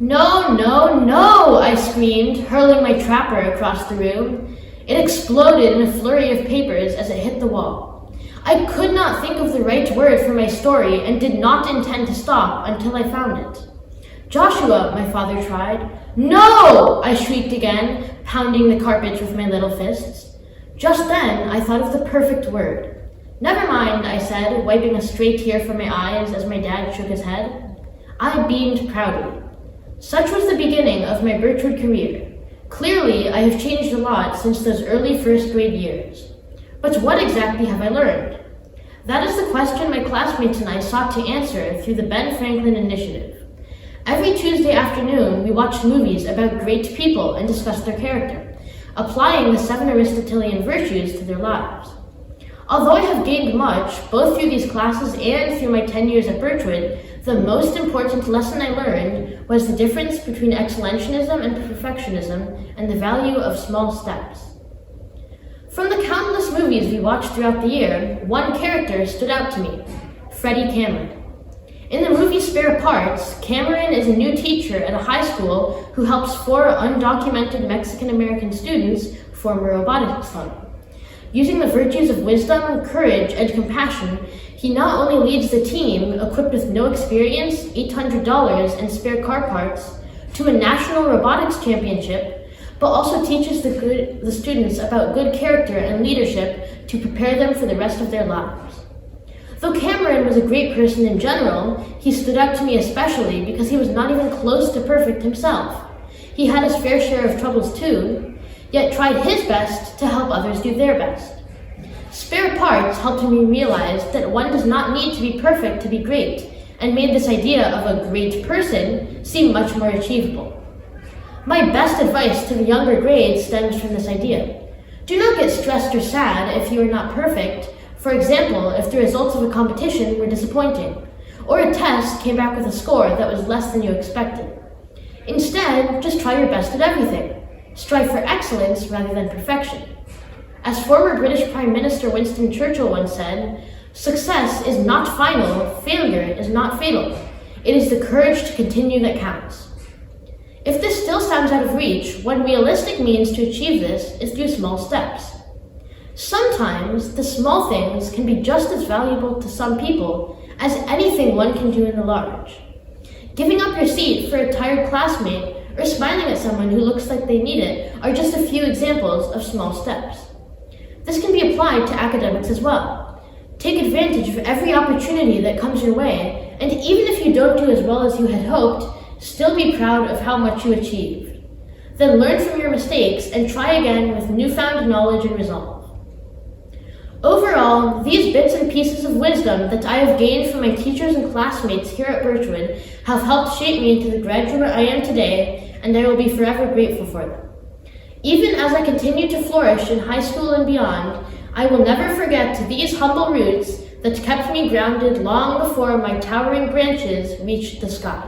"No, no, no!" I screamed, hurling my trapper across the room. It exploded in a flurry of papers as it hit the wall. I could not think of the right word for my story and did not intend to stop until I found it. "Joshua," my father tried. "No!" I shrieked again, pounding the carpet with my little fists. Just then, I thought of the perfect word. "Never mind," I said, wiping a stray tear from my eyes as my dad shook his head. I beamed proudly. Such was the beginning of my Birchwood career. Clearly, I have changed a lot since those early first grade years. But what exactly have I learned? That is the question my classmates and I sought to answer through the Ben Franklin Initiative. Every Tuesday afternoon, we watched movies about great people and discussed their character, applying the 7 Aristotelian virtues to their lives. Although I have gained much, both through these classes and through my 10 years at Birchwood, the most important lesson I learned was the difference between excellentionism and perfectionism and the value of small steps. From the countless movies we watched throughout the year, one character stood out to me, Freddie Cameron. In the movie Spare Parts, Cameron is a new teacher at a high school who helps 4 undocumented Mexican-American students form a robotics club. Using the virtues of wisdom, courage, and compassion, he not only leads the team, equipped with no experience, $800, and spare car parts, to a national robotics championship, but also teaches the students about good character and leadership to prepare them for the rest of their lives. Though Cameron was a great person in general, he stood out to me especially because he was not even close to perfect himself. He had his fair share of troubles too, yet tried his best to help others do their best. Spare Parts helped me realize that one does not need to be perfect to be great, and made this idea of a great person seem much more achievable. My best advice to the younger grades stems from this idea. Do not get stressed or sad if you are not perfect. For example, if the results of a competition were disappointing, or a test came back with a score that was less than you expected. Instead, just try your best at everything. Strive for excellence rather than perfection. As former British Prime Minister Winston Churchill once said, "Success is not final, failure is not fatal. It is the courage to continue that counts." If this still sounds out of reach, one realistic means to achieve this is through small steps. Sometimes the small things can be just as valuable to some people as anything one can do in the large. Giving up your seat for a tired classmate or smiling at someone who looks like they need it are just a few examples of small steps. This can be applied to academics as well. Take advantage of every opportunity that comes your way, and even if you don't do as well as you had hoped, still be proud of how much you achieved. Then learn from your mistakes and try again with newfound knowledge and resolve. Overall, these bits and pieces of wisdom that I have gained from my teachers and classmates here at Birchwood have helped shape me into the graduate I am today, and I will be forever grateful for them. Even as I continue to flourish in high school and beyond, I will never forget these humble roots that kept me grounded long before my towering branches reached the sky.